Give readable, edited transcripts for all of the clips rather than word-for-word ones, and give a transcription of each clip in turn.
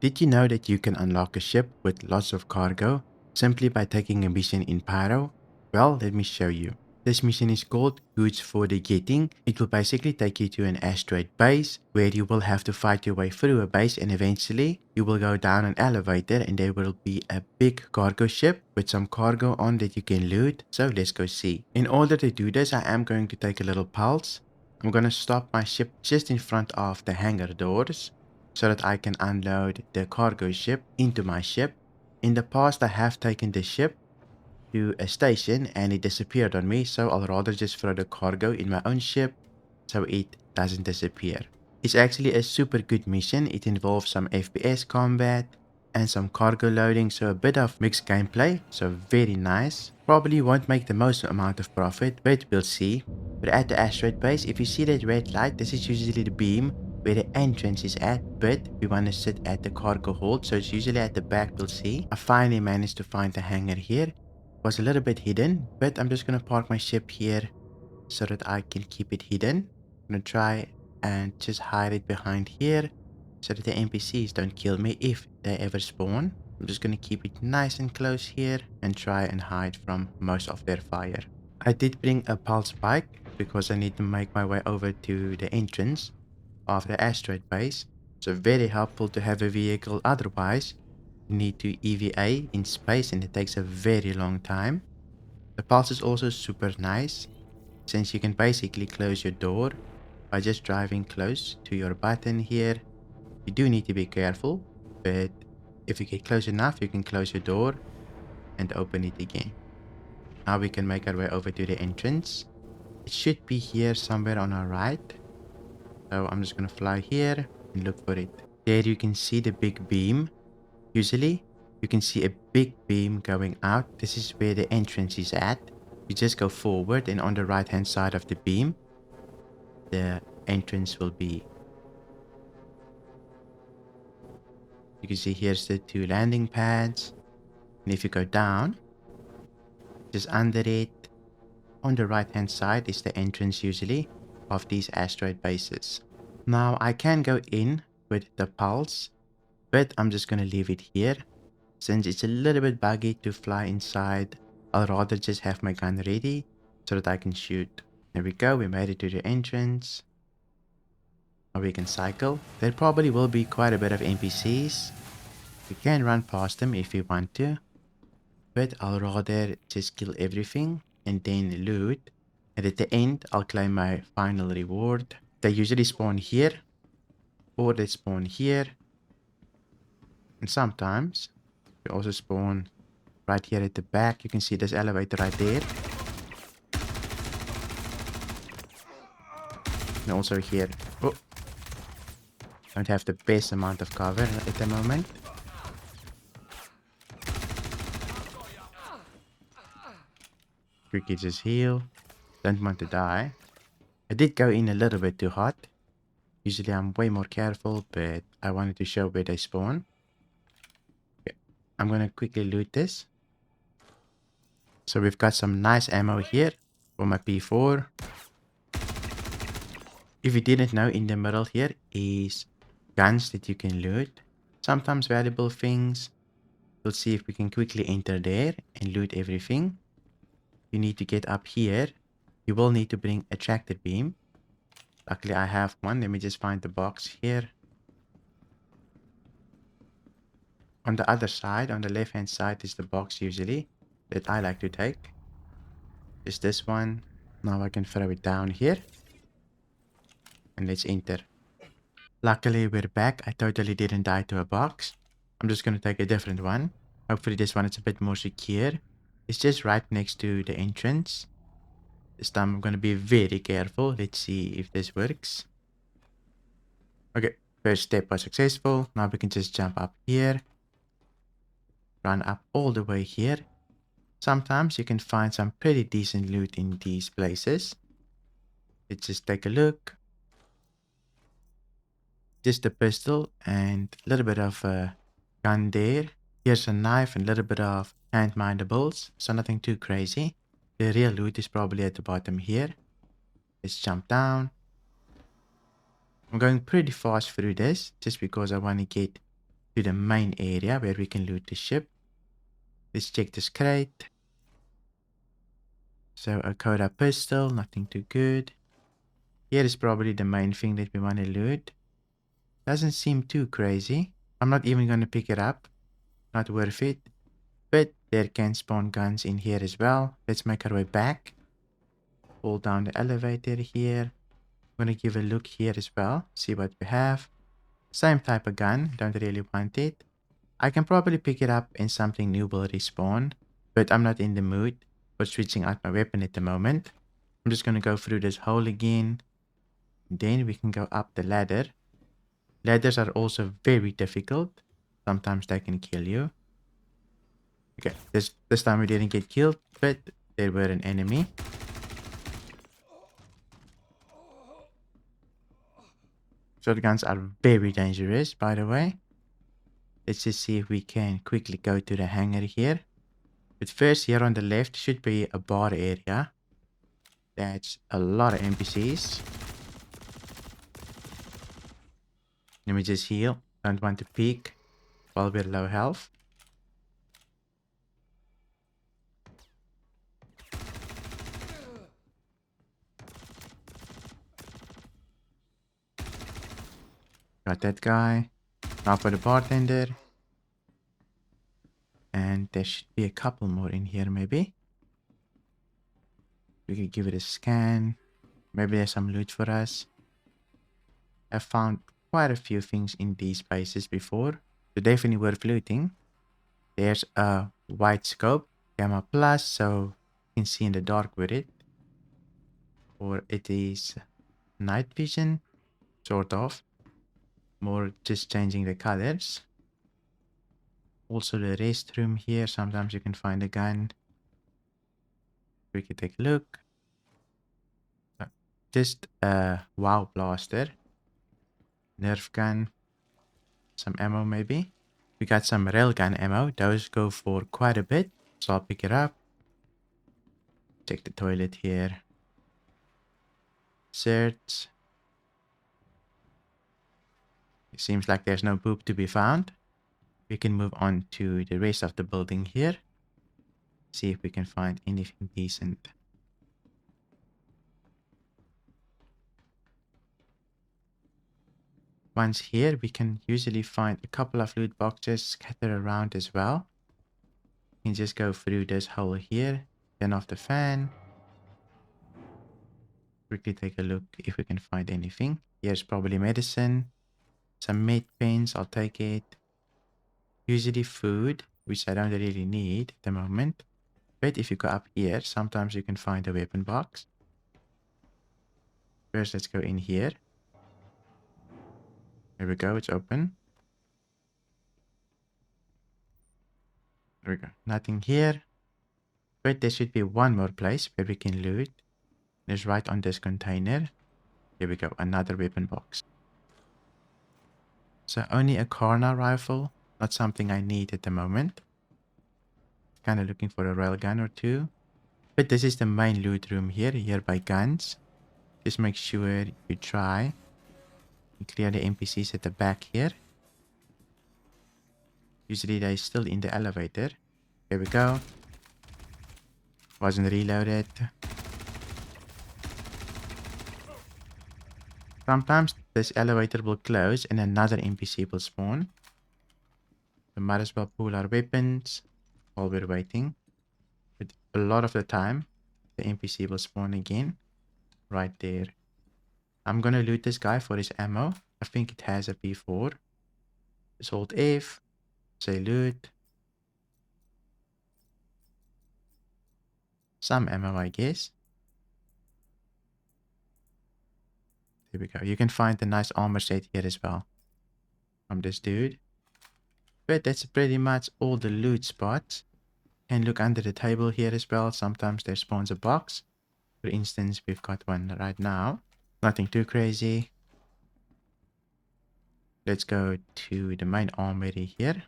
Did you know that you can unlock a ship with lots of cargo simply by taking a mission in Pyro? Well, let me show you. This mission is called Goods for the Getting. It will basically take you to an asteroid base where you will have to fight your way through a base, and eventually you will go down an elevator and there will be a big cargo ship with some cargo on that you can loot. So let's go see. In order to do this, I am going to take a little pulse. I'm going to stop my ship just in front of the hangar doors so that I can unload the cargo ship into my ship. In the past, I have taken the ship to a station and it disappeared on me, so I'll rather just throw the cargo in my own ship so it doesn't disappear. It's actually a super good mission. It involves some FPS combat and some cargo loading, so a bit of mixed gameplay, so very nice. Probably won't make the most amount of profit, but we'll see. But at the asteroid base, if you see that red light, this is usually the beam where the entrance is at, but we want to sit at the cargo hold, so it's usually at the back. We'll see. I finally managed to find the hangar here. It was a little bit hidden, but I'm just gonna park my ship here so that I can keep it hidden. I'm gonna try and just hide it behind here so that the NPCs don't kill me if they ever spawn. I'm just gonna keep it nice and close here and try and hide from most of their fire. I did bring a pulse bike because I need to make my way over to the entrance of the asteroid base. So very helpful to have a vehicle, otherwise you need to EVA in space and it takes a very long time. The pulse is also super nice since you can basically close your door by just driving close to your button here. You do need to be careful, but if you get close enough, you can close your door and open it again. Now we can make our way over to the entrance. It should be here somewhere on our right. So I'm just gonna fly here and look for it. There you can see the big beam. Usually you can see a big beam going out. This is where the entrance is at. You just go forward and on the right hand side of the beam, the entrance will be. You can see here's the 2 landing pads. And if you go down, just under it, on the right hand side is the entrance usually of these asteroid bases. Now I can go in with the pulse, but I'm just going to leave it here. Since it's a little bit buggy to fly inside, I'll rather just have my gun ready so that I can shoot. There we go, we made it to the entrance. Now we can cycle. There probably will be quite a bit of NPCs. We can run past them if we want to, but I'll rather just kill everything and then loot. And at the end, I'll claim my final reward. They usually spawn here, or they spawn here. And sometimes they also spawn right here at the back. You can see this elevator right there. And also here. Oh, don't have the best amount of cover at the moment. Quickly just heal. Don't want to die. I did go in a little bit too hot. Usually I'm way more careful, but I wanted to show where they spawn. Okay. I'm gonna quickly loot this. So we've got some nice ammo here for my P4. If you didn't know, in the middle here is guns that you can loot. Sometimes valuable things. We'll see if we can quickly enter there and loot everything. You need to get up here. You will need to bring a tractor beam. Luckily I have one. Let me just find the box here. On the other side, on the left hand side, is the box usually that I like to take. Is this one. Now I can throw it down here. And let's enter. Luckily we're back. I totally didn't die to a box. I'm just going to take a different one. Hopefully this one is a bit more secure. It's just right next to the entrance. This time I'm going to be very careful. Let's see if this works. Okay, first step was successful. Now we can just jump up here. Run up all the way here. Sometimes you can find some pretty decent loot in these places. Let's just take a look. Just a pistol and a little bit of a gun there. Here's a knife and a little bit of hand mandibles, so nothing too crazy. The real loot is probably at the bottom here. Let's jump down. I'm going pretty fast through this just because I want to get to the main area where we can loot the ship. Let's check this crate. So a Koda pistol, nothing too good. Here is probably the main thing that we want to loot. Doesn't seem too crazy. I'm not even going to pick it up. Not worth it. But there can spawn guns in here as well. Let's make our way back. Pull down the elevator here. I'm going to give a look here as well. See what we have. Same type of gun. Don't really want it. I can probably pick it up and something new will respawn. But I'm not in the mood for switching out my weapon at the moment. I'm just going to go through this hole again. Then we can go up the ladder. Ladders are also very difficult. Sometimes they can kill you. Okay, this time we didn't get killed, but they were an enemy. Shotguns are very dangerous, by the way. Let's just see if we can quickly go to the hangar here. But first, here on the left should be a bar area. That's a lot of NPCs. Let me just heal. Don't want to peek while we're low health. Got that guy. Now for the bartender. And there should be a couple more in here maybe. We could give it a scan. Maybe there's some loot for us. I've found quite a few things in these places before. So definitely worth looting. There's a wide scope. Gamma plus, so you can see in the dark with it. Or it is night vision. Sort of. More just changing the colors. Also the restroom here. Sometimes you can find a gun. We can take a look. Just a wow blaster. Nerf gun. Some ammo maybe. We got some railgun ammo. Those go for quite a bit. So I'll pick it up. Check the toilet here. Search. It seems like there's no poop to be found. We can move on to the rest of the building here. See if we can find anything decent. Once here, we can usually find a couple of loot boxes scattered around as well. You can just go through this hole here, turn off the fan. Quickly take a look if we can find anything. Here's probably medicine. Some med pens, I'll take it. Usually food, which I don't really need at the moment. But if you go up here, sometimes you can find a weapon box. First, let's go in here. There we go, it's open. There we go, nothing here. But there should be one more place where we can loot. It's right on this container. Here we go, another weapon box. So only a corner rifle, not something I need at the moment. Kind of looking for a railgun or two. But this is the main loot room here by guns. Just make sure you try and clear the NPCs at the back here. Usually they're still in the elevator. Here we go. Wasn't reloaded. Sometimes this elevator will close and another NPC will spawn. We might as well pull our weapons while we're waiting. But a lot of the time, the NPC will spawn again. Right there. I'm gonna loot this guy for his ammo. I think it has a P4. Just hold F. Say loot. Some ammo, I guess. There we go. You can find a nice armor set here as well. From this dude. But that's pretty much all the loot spots. And look under the table here as well. Sometimes there spawns a box. For instance, we've got one right now. Nothing too crazy. Let's go to the main armory here.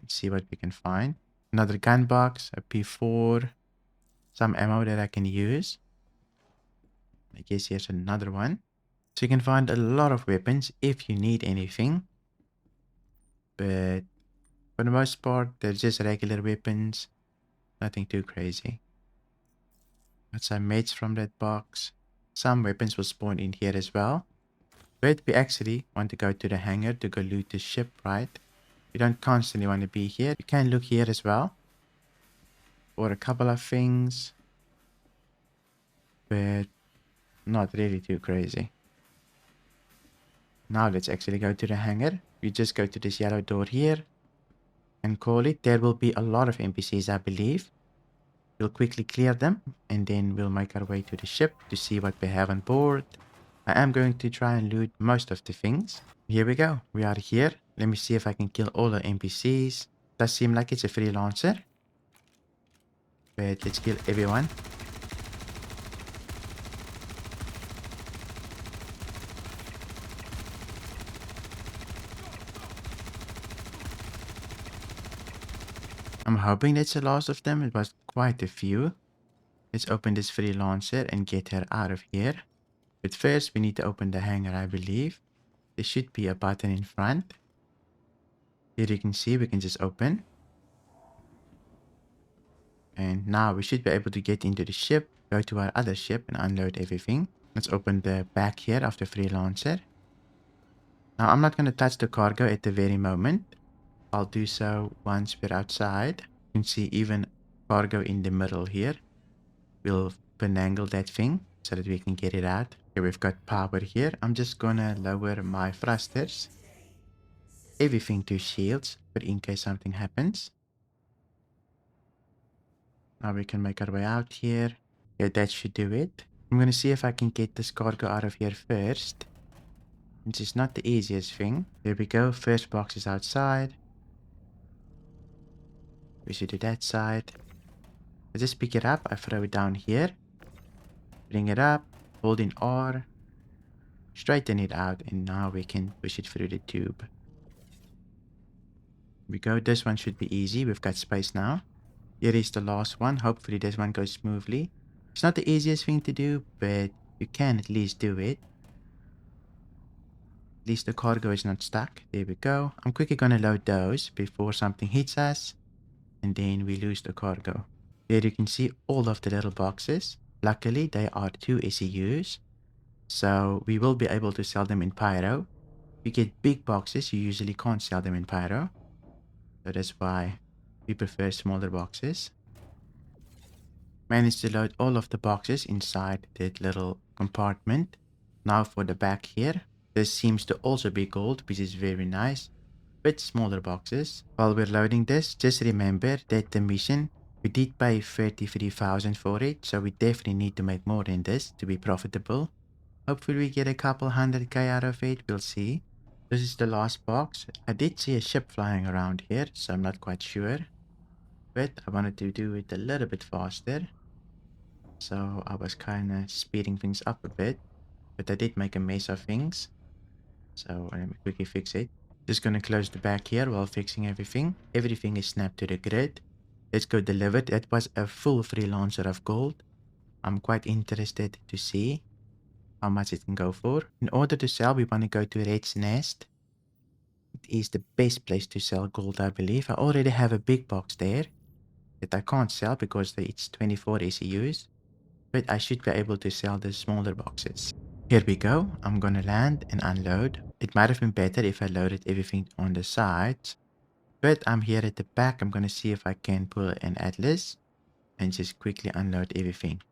Let's see what we can find. Another gun box, a P4. Some ammo that I can use. I guess here's another one. So you can find a lot of weapons if you need anything. most part, they're just regular weapons. Nothing too crazy. Got some mates from that box. Some weapons will spawn in here as well. But we actually want to go to the hangar to go loot the ship, right? You don't constantly want to be here. You can look here as well for a couple of things, but not really too crazy. Now let's actually go to the hangar. We just go to this yellow door here and call it. There will be a lot of NPCs, I believe. We'll quickly clear them and then we'll make our way to the ship to see what we have on board. I am going to try and loot most of the things. Here we go. We are here. Let me see if I can kill all the NPCs. Does seem like it's a freelancer. But let's kill everyone. I'm hoping that's the last of them. It was quite a few. Let's open this freelancer and get her out of here. But first we need to open the hangar, I believe. There should be a button in front. Here you can see we can just open. And now we should be able to get into the ship, go to our other ship and unload everything. Let's open the back here of the freelancer. Now I'm not going to touch the cargo at the very moment. I'll do so once we're outside. You can see even cargo in the middle here. We'll finagle that thing so that we can get it out. Okay, we've got power here. I'm just gonna lower my thrusters. Everything to shields, but in case something happens. Now we can make our way out here. Yeah, that should do it. I'm gonna see if I can get this cargo out of here first. Which is not the easiest thing. There we go. First box is outside. We should do that side. I just pick it up. I throw it down here. Bring it up. Hold in R. Straighten it out. And now we can push it through the tube. Here we go. This one should be easy. We've got space now. Here is the last one. Hopefully this one goes smoothly. It's not the easiest thing to do, but you can at least do it. At least the cargo is not stuck. There we go. I'm quickly gonna load those before something hits us. And then we lose the cargo. There you can see all of the little boxes. Luckily, they are 2 SEUs. So we will be able to sell them in Pyro. If you get big boxes, you usually can't sell them in Pyro. So that's why we prefer smaller boxes. Managed to load all of the boxes inside that little compartment. Now for the back here. This seems to also be gold, which is very nice. Bit smaller boxes. While we're loading this, just remember that the mission, we did pay 33,000 for it, so we definitely need to make more than this to be profitable. Hopefully we get a couple 100k out of it, we'll see. This is the last box. I did see a ship flying around here, so I'm not quite sure. But I wanted to do it a little bit faster. So I was kind of speeding things up a bit. But I did make a mess of things. So let me quickly fix it. Just gonna close the back here while fixing everything. Everything is snapped to the grid. Let's go deliver. That was a full freelancer of gold. I'm quite interested to see how much it can go for. In order to sell, we want to go to Red's Nest. It is the best place to sell gold, I believe. I already have a big box there that I can't sell because it's 24 SEUs. But I should be able to sell the smaller boxes. Here we go. I'm gonna land and unload. It might have been better if I loaded everything on the sides. But I'm here at the back. I'm gonna see if I can pull an atlas and just quickly unload everything.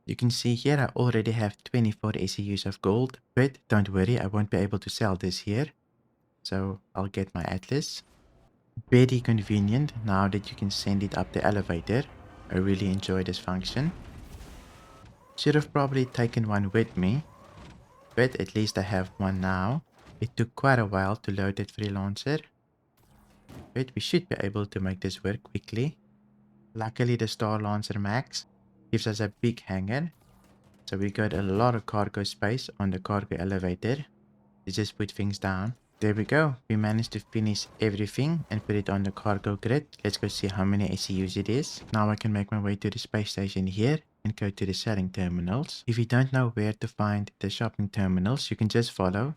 You can see here I already have 24 SEUs of gold. But don't worry, I won't be able to sell this here. So I'll get my atlas. Very convenient now that you can send it up the elevator. I really enjoy this function. Should have probably taken one with me. But at least I have one now. It took quite a while to load that freelancer. But we should be able to make this work quickly. Luckily the STAR-Lancer Max gives us a big hangar. So we got a lot of cargo space on the cargo elevator. To just put things down. There we go. We managed to finish everything and put it on the cargo grid. Let's go see how many SEUs it is. Now I can make my way to the space station here and go to the selling terminals. If you don't know where to find the shopping terminals, you can just follow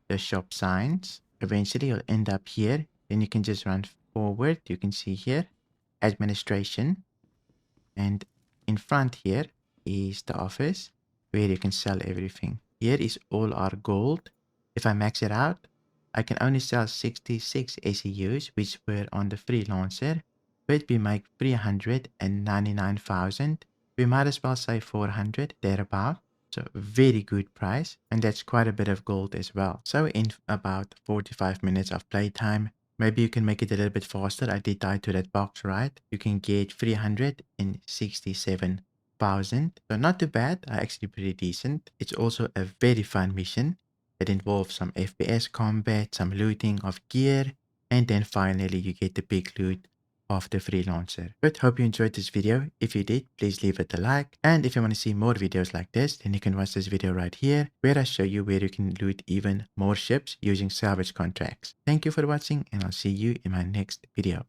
the shop signs. Eventually you'll end up here. Then you can just run forward, you can see here, administration. And in front here is the office where you can sell everything. Here is all our gold. If I max it out, I can only sell 66 SEUs, which were on the freelancer, but we make 399,000. We might as well say 400 thereabout. So very good price, and that's quite a bit of gold as well. So in about 45 minutes of playtime, maybe you can make it a little bit faster. I did tie to that box, right? You can get 367,000. So not too bad. Actually pretty decent. It's also a very fun mission. It involves some FPS combat, some looting of gear, and then finally you get the big loot of the freelancer. But hope you enjoyed this video. If you did, please leave it a like. And if you want to see more videos like this, then you can watch this video right here, where I show you where you can loot even more ships using salvage contracts. Thank you for watching, and I'll see you in my next video.